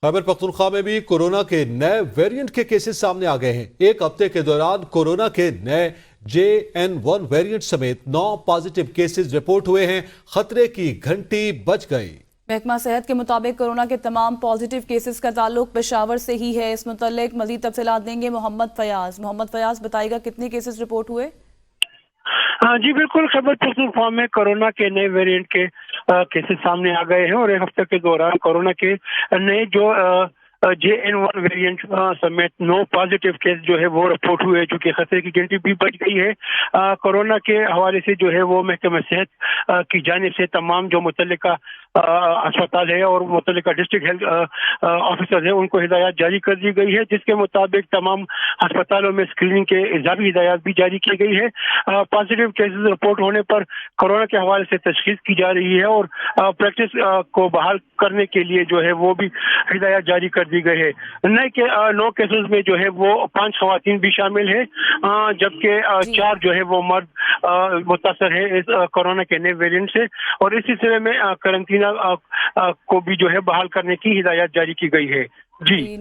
खैबर पख्तूनख्वा में भी कोरोना के नए वेरिएंट के केसेस सामने आ गए हैं। एक हफ्ते के दौरान कोरोना के नए JN1 वेरिएंट समेत 9 पॉजिटिव केसेस रिपोर्ट हुए हैं। खतरे की घंटी बज गई। महकमा सेहत के मुताबिक कोरोना के तमाम पॉजिटिव केसेस का ताल्लुक पेशावर से ही है। इस मुतल्लिक मजीद तफसीलात देंगे मोहम्मद फयाज बताएगा कितने केसेस रिपोर्ट हुए। हाँ जी बिल्कुल, खैबर पख्तूनख्वा में कोरोना के नए वेरिएंट के केसेस सामने आ गए हैं और एक हफ्ते के दौरान कोरोना के नए जो JN1 वेरिएंट समेत 9 पॉजिटिव केस जो है वो रिपोर्ट हुए, जो कि खतरे की घंटी भी बज गई है। कोरोना के हवाले से जो है वो महकमा सेहत की जानिब से तमाम जो मुतल्लिका अस्पताल है और मुतल्लिका डिस्ट्रिक्ट हेल्थ ऑफिसर है उनको हिदायत जारी कर दी गई है, जिसके मुताबिक तमाम अस्पतालों में स्क्रीनिंग के इजाफी हिदायत भी जारी की गई है। पॉजिटिव केसेस रिपोर्ट होने पर कोरोना के हवाले से तशखीस की जा रही है और प्रैक्टिस को बहाल करने के लिए जो है वो भी हिदायत जारी कर दी गई है। नए के 9 केसेस में जो है वो 5 खवातीन भी शामिल है, जबकि 4 जो है वो मर्द मुतासर है इस कोरोना के नए वेरिएंट से, और इस सिलसिले में करंटीना को भी जो है बहाल करने की हिदायत जारी की गई है। जी।